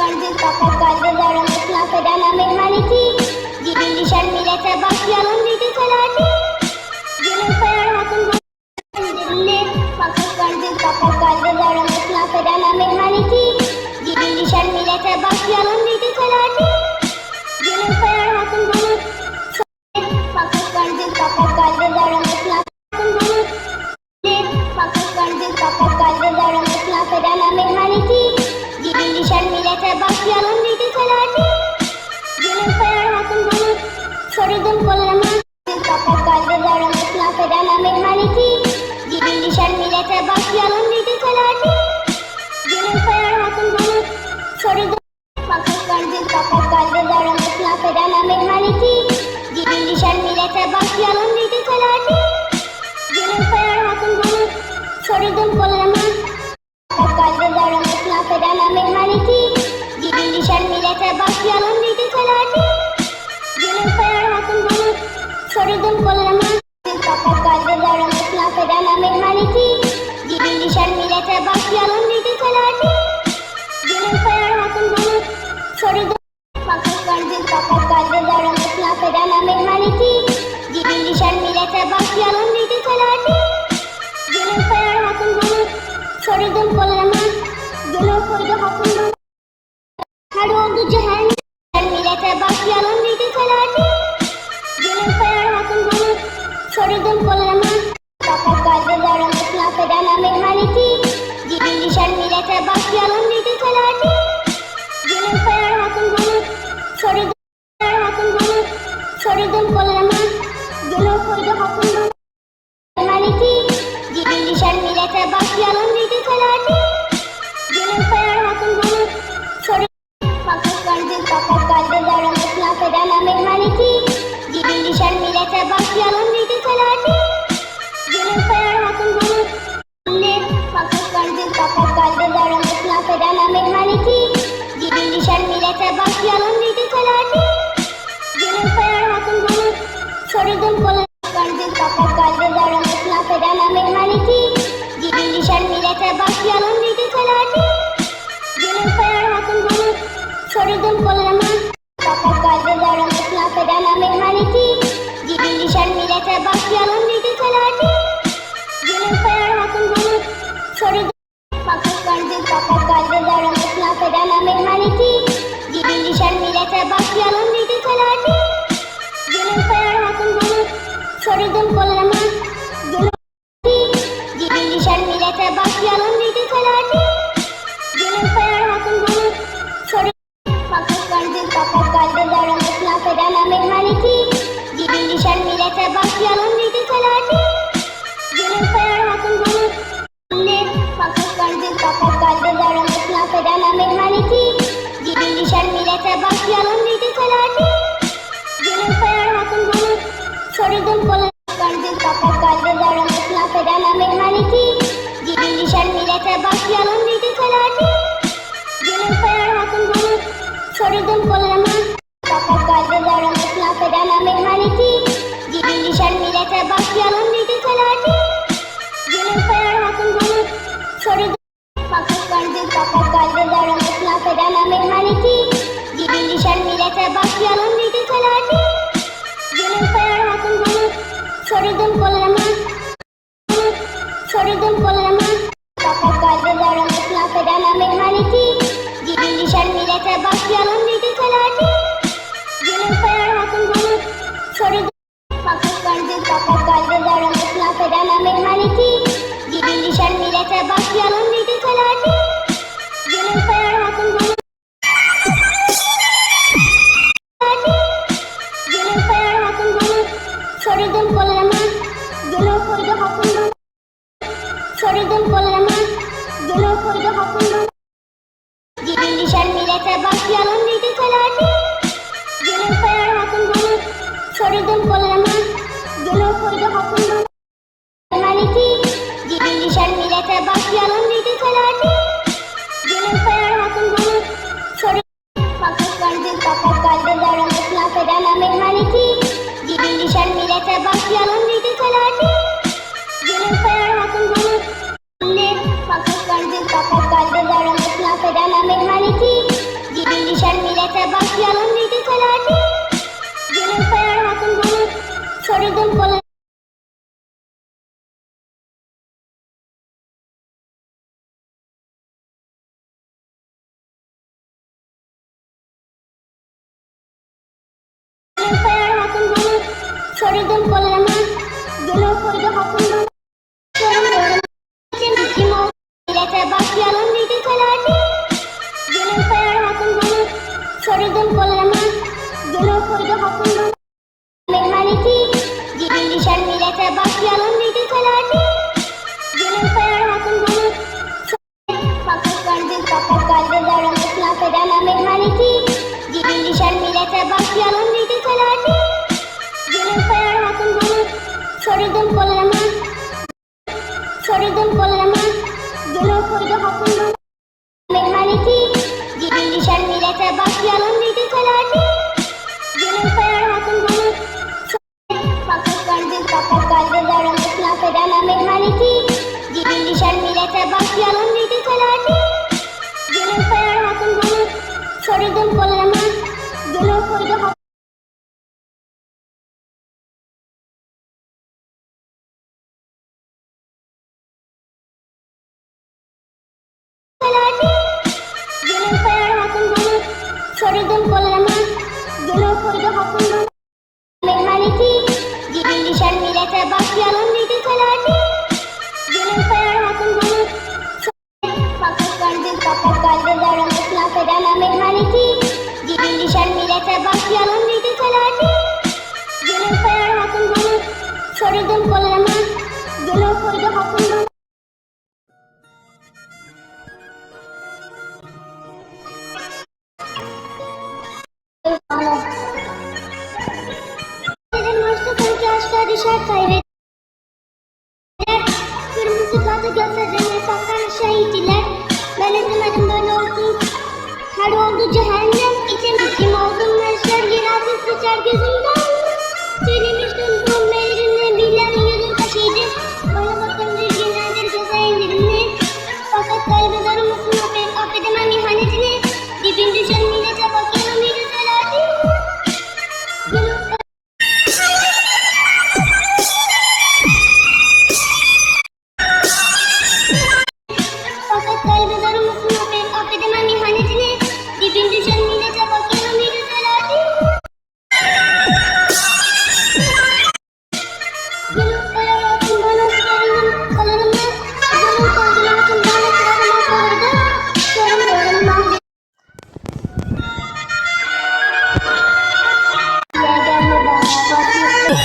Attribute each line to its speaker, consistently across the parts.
Speaker 1: कांदे काका कांदे दारांत नाकदा नामे मानिकी दिली शर्मिलाच्या बाकी आनंदीची चलाटी गेले फयाळ हातून दिले काका कांदे दारांत नाकदा नामे मानिकी दिली शर्मिलाच्या बाकी आनंदीची चलाटी गेले फयाळ हातून काका कांदे दारांत नाकदा नामे मानिकी दिली शर्मिलाच्या बाकी आनंदीची चलाटी गेले फयाळ हातून सोडून कोल्हा काका कांदे दारांत नाकदा नामे मानिकी दिली शर्मिलाच्या बाकी आनंदीची चलाटी गेले फयाळ हातून सोडून काका कांदे दारांत नाकदा नामे मानिकी दिली शर्मिलाच्या बाकी आनंदीची चलाटी गेले फयाळ हातून सोडून कोल्हा कांदे दारांत नाकदा नामे मानिकी दिली शर्मिलाच्या बाकी आनंदीची चलाटी गेले फयाळ हातून सोडून कोल्हा काका कांदे दारांत नाकदा नामे मानिकी दिली शर्मिलाच्या बाकी आनंदीची चलाटी गेले फयाळ हातून सोडून काका कांदे दारांत नाकदा नामे मानिकी दिली शर्मिलाच्या बाकी आनंदीची चलाटी गेले फयाळ हातून सोडून कोल्हा गेलो कोयदो हातून हाडून जहान शर्मिलाच्या बाकी आनंदीची चलाटी गेले फयाळ हातून सोडून कोल्हा काका कांदे दारांत नाकदा नामे मानिकी दिली शर्मिलाच्या बाकी आनंदीची चलाटी गेले फयाळ हातून सोडून कोल्हा गेलो कोयदो हातून मानिकी दिली शर्मिलाच्या बाकी आनंदीची चलाटी गेले फयाळ हातून काका कांदे दारांत नाकदा नामे मानिकी दिली शर्मिलाच्या बाकी आनंदीची चलाटी गेले फयाळ हातून काका कांदे दारांत नाकदा नामे मानिकी दिली शर्मिलाच्या बाकी आनंदीची चलाटी गेले फयाळ हातून सोडून कोल्हा कांदे दारांत नाकदा नामे मानिकी दिली शर्मिलाच्या बाकी आनंदीची चलाटी गेले फयाळ हातून सोडून कोल्हा काका कांदे दारांत नाकदा नामे मानिकी दिली शर्मिलाच्या बाकी आनंदीची चलाटी गेले फयाळ हातून सोडून काका कांदे दारांत नाकदा नामे मानिकी दिली शर्मिलाच्या बाकी आनंदीची चलाटी गेले फयाळ हातून सोडून कोल्हा दिली शर्मिलाच्या बाकी आनंदीची चलाटी गेले फयाळ हातून सोडून काका कांदे दारांत नाकदा नामे मानिकी दिली शर्मिलाच्या बाकी आनंदीची चलाटी गेले फयाळ हातून काका कांदे दारांत नाकदा नामे मानिकी दिली शर्मिलाच्या बाकी आनंदीची चलाटी गेले फयाळ हातून सोडून कोल्हा कांदे दारांत नाकदा नामे मानिकी दिली शर्मिलाच्या बाकी आनंदीची चलाटी गेले फयाळ हातून सोडून कोल्हा काका कांदे दारांत नाकदा नामे मानिकी दिली शर्मिलाच्या बाकी आनंदीची चलाटी गेले फयाळ हातून सोडून काका कांदे दारांत नाकदा नामे मानिकी दिली शर्मिलाच्या बाकी आनंदीची चलाटी गेले फयाळ हातून सोडून कोल्हा काका कांदे दारांत नाकदा नामे मानिकी दिली शर्मिलाच्या बाकी आनंदीची चलाटी गेले फयाळ हातून सोडून काका कांदे दारांत नाकदा नामे मानिकी दिली शर्मिलाच्या बाकी आनंदीची चलाटी गेले फयाळ हातून गेले फयाळ हातून सोडून कोल्हा गेलो कोयदो हातून सोडून कोल्हा गेलो कोयदो हातून दिली शर्मिलाच्या बाकी आनंदीची चलाटी गेले फयाळ हातून सोडून कोल्हा गेलो कोयदो हातून मानिकी दिली शर्मिलाच्या बाकी आनंदीची चलाटी गेले फयाळ हातून सोडून काका कांदे दारांत नाकदा नामे मानिकी दिली शर्मिलाच्या बाकी आनंदीची चलाटी गेले फयाळ हातून काका कांदे दारांत नाकदा नामे मानिकी Sarıldım kollarıma, gönül koydu hakkımdan. Gönül koyar hakkımdan, sarıldım kollarıma, gönül koydu hakkımdan. Meyhaneti, dibin düşen millete başlayalım dedi selati. Gönül koyar hakkımdan, fakat kalbi daralmasına fedana meyhaneti. Dibin düşen millete başlayalım dedi selati. Gönül koyar hakkımdan, sarıldım kollarıma, gönül koydu hakkımdan. Dedim hoşta sanki aşka düşer kaybeder. Kırmızı katı gözlerine saklar şehitler. Ben istemedim böyle olsun. Her oldu cehennem. İçim oldum meşer. Yeraltı sıçar gözümden. Söylemiştim bu meyrinle bilen yüzün taşıydı. Bana bakın düzgünlerdir göze indirimli. Fakat kalbi darılmasın affedemem ihanetini. Dibin düşen millete bakıyorum bir güzelati. Fakat kalbi darılmasın affedemem ihanetini. Dibin düşen millete bakıyorum bir güzelati. Gönül koyar hakkımdan sarıldım kollarıma. Gönül koydum hakkımdan sırarıma kalırdı. Sorumluluğumdan gelme bana bakmışsın.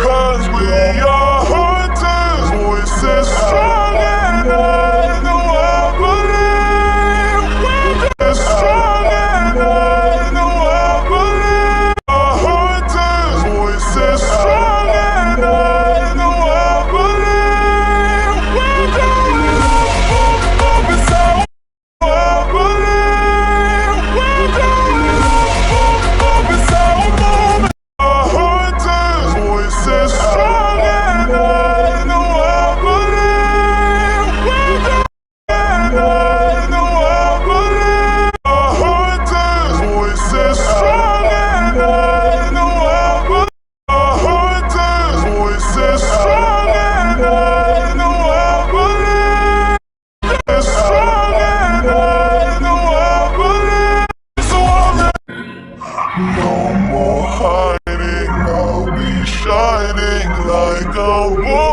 Speaker 2: Cause we are hunters, voices strong and I know I believe. We're strong and I know I believe. Our hunters, voices strong and I know I believe. We're going up, it's how I believe. We're going up, it's our moment. Our hunters, voices strong and I know I believe. We're going and I know I believe. Our hunters, voices strong and I know I believe. Our hunters, voices strong and I know I believe. They're strong and I know I believe. So no more hiding, I'll be shining like a wolf.